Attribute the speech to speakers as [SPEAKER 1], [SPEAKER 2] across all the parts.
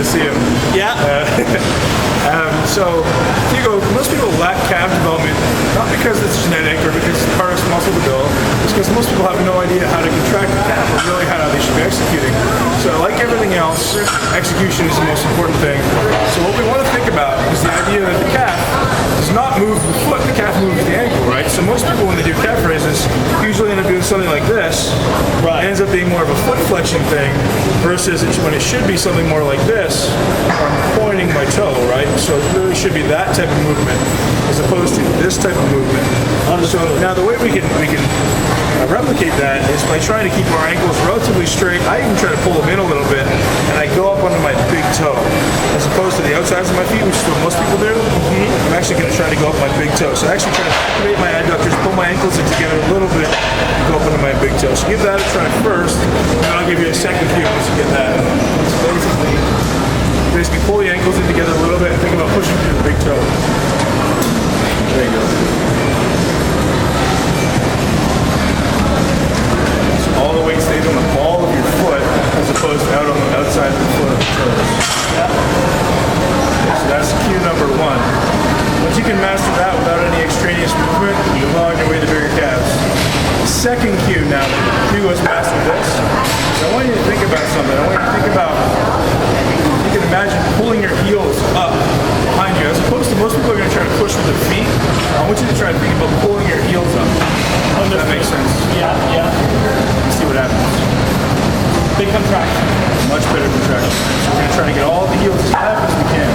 [SPEAKER 1] see him.
[SPEAKER 2] Yeah.
[SPEAKER 1] So most people lack calf development, not because it's genetic or because it's the hardest muscle to build. It's because most people have no idea how to contract the calf or really how they should be executing. So like everything else, execution is the most important thing. So what we want to think about is the idea that the calf does not move the foot, the calf moves the ankle, right? So most people, when they do calf raises, usually end up doing something like this.
[SPEAKER 2] Right.
[SPEAKER 1] It ends up being more of a foot flexion thing versus when it should be something more like this. I'm pointing my toe, right? So it really should be that type of movement as opposed to this type of movement. So now the way we can replicate that is by trying to keep our ankles relatively straight. I even try to pull them in a little bit, and I go up onto my big toe as opposed to the outsides of my feet, which is what most people do. I'm actually going to try to go up my big toe. So I actually try to activate my adductors, pull my ankles in together a little bit, and go up onto my big toe. So give that a try first, and then I'll give you a second cue once you get that. So basically pull the ankles in together a little bit and think about pushing through the big toe. There you go. So all the weight stays on the ball of your foot as opposed to out on the outside of the foot of the toes. Yeah. So that's cue number one. Once you can master that without any extraneous movement, you're well on your way to bigger calves. Second cue now, you has mastered this. So I want you to think about something. I want you to think about, you can imagine pulling your heels up behind you, as opposed to most people are going to try to push with their feet. I want you to try to think about pulling your heels up. Does that make sense?
[SPEAKER 2] Yeah, yeah.
[SPEAKER 1] Let's see what happens.
[SPEAKER 2] Big contraction.
[SPEAKER 1] Much better contraction. So we're going to try to get all the heels as flat as we can.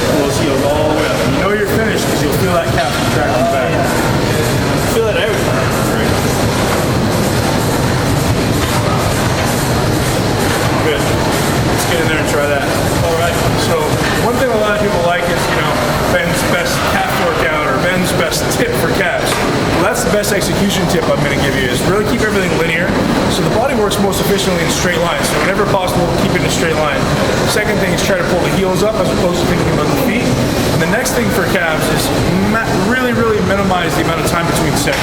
[SPEAKER 1] Pull those heels all the way up. You know you're finished because you'll feel that calf contracting back.
[SPEAKER 2] Yeah. Feel it everywhere.
[SPEAKER 1] Great. Good. Let's get in there and try that.
[SPEAKER 2] All right.
[SPEAKER 1] So one thing a lot of people like is, Ben's best calf workout or Ben's best tip for calves. Well, that's the best execution tip I'm going to give you, is really keep everything linear. So the body works most efficiently in straight lines. So whenever possible, keep it in a straight line. The second thing is try to pull the heels up as opposed to thinking about the feet. And the next thing for calves is really minimize the amount of time between sets.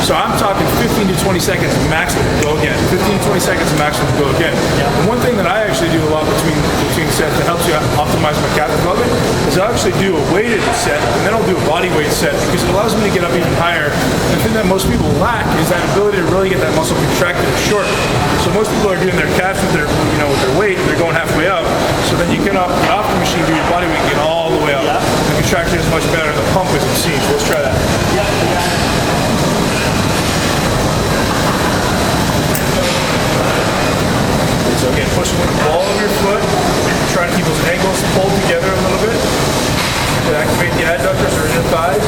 [SPEAKER 1] So I'm talking 15 to 20 seconds maximum, go again. 15 to 20 seconds maximum, go again.
[SPEAKER 2] Yeah.
[SPEAKER 1] And one thing that I actually do a lot between sets that helps you optimize my calf development is I actually do a weighted set and then I'll do a body weight set because it allows me to get up even higher. And the thing that most people lack is that ability to really get that muscle contracted and short. So most people are doing their calves with their, with their weight and they're going halfway up. So then you get off the machine, do your body weight, and get all the way up.
[SPEAKER 2] Yeah.
[SPEAKER 1] The contraction is much better. The pump is obscene. So let's try that.
[SPEAKER 2] Yeah.
[SPEAKER 1] So again, pushing with the ball of your foot. Try to keep those ankles pulled together a little bit. To activate the adductors or inner thighs.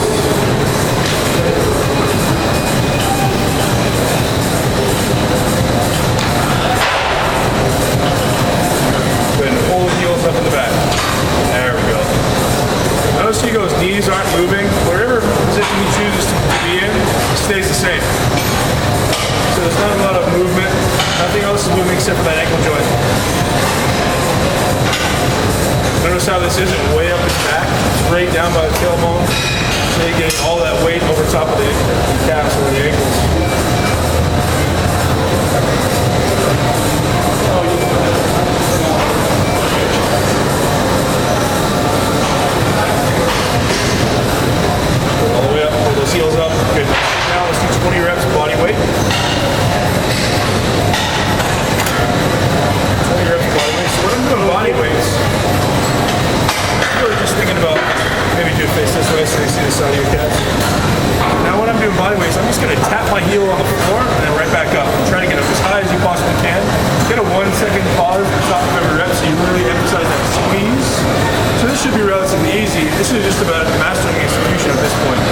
[SPEAKER 1] Go ahead and pull the heels up in the back. There we go. Notice Hugo's knees aren't moving. Wherever position he chooses to be in, it stays the same. So there's not a lot of movement. Nothing else is moving except for that ankle joint. Notice how this isn't way up his back. It's right down by the tailbone. So you're getting all that weight over top of the calves or the ankles. All the way up, pull those heels up. Good. Now let's do 20 reps body weight. 20 reps body weight. So when I'm doing body weights, I'm really just thinking about, maybe do a face this way so you see the side of your calves. Now when I'm doing body weights, I'm just going to tap my heel on the floor and then right back up. I'm trying to get up as high as you possibly can. Get a 1 second pause at the top of every rep so you really emphasize that squeeze. So this should be relatively easy. This is just about mastering execution at this point.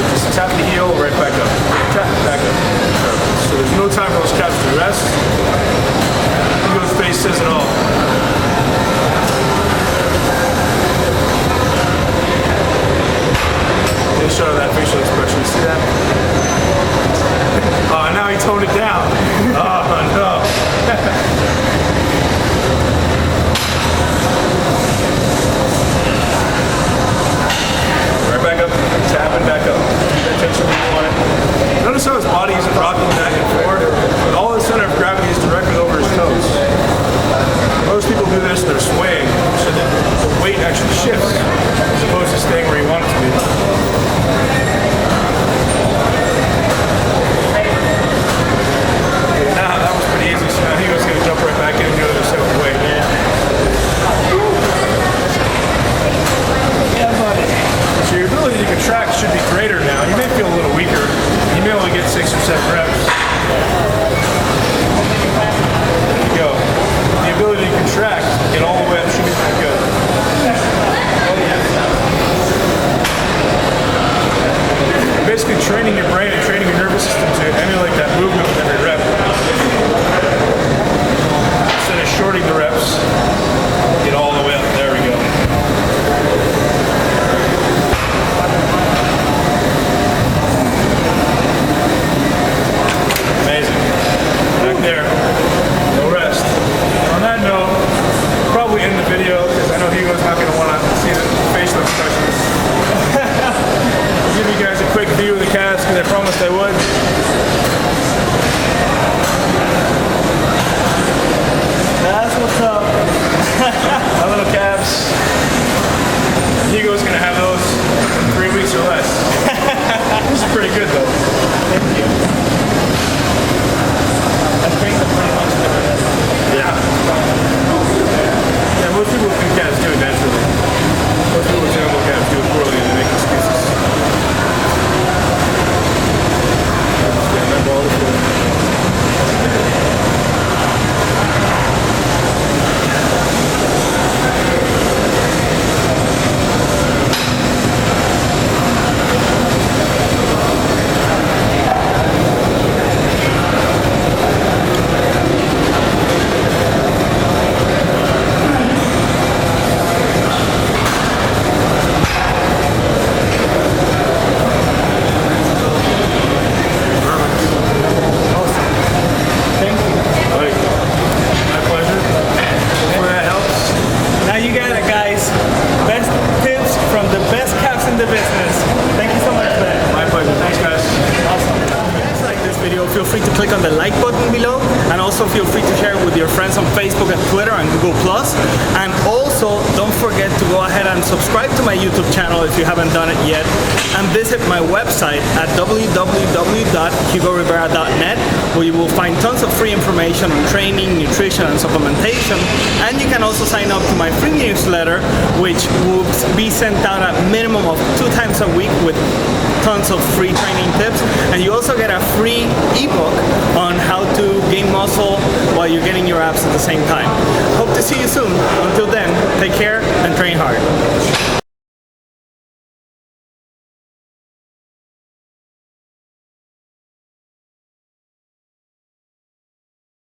[SPEAKER 1] Just tap the heel right back up. Tap it back up. So there's no time for those calves to rest. Hugo's face says it all. Get a shot of that facial expression. You see that? Now he toned it down. Oh no. Right back up, tapping back up. Keep that tension where you want it. Notice how
[SPEAKER 2] That's what's up.
[SPEAKER 1] My little calves. Hugo's gonna have those in 3 weeks or less. This is pretty good though.
[SPEAKER 2] Thank you. I think that's pretty much it.
[SPEAKER 1] Yeah. Yeah, most people with calves do it naturally. Most people with terrible calves do it poorly and they make excuses. Yeah, that ball is good.
[SPEAKER 2] Thank you.
[SPEAKER 1] Right. My pleasure. Hopefully that helps.
[SPEAKER 2] Now you got it, guys. Best tips from the best calves in the business. Thank you so much, Ben.
[SPEAKER 1] My pleasure. Thanks, guys.
[SPEAKER 2] Awesome. If you guys like this video, feel free to click on the like button below, and also feel free to share it with your friends on Facebook and Twitter and Google+. And also, don't forget to go ahead and subscribe to my YouTube channel if you haven't done it yet, and visit my website at www.hugorivera.net, where you will find tons of free information on training, nutrition, and supplementation. And you can also sign up to my free newsletter, which will be sent out at minimum of 2 times a week with tons of free training tips. And you also get a free ebook on how to gain muscle while you're getting your abs at the same time. Hope to see you soon. Until then, take care and train hard.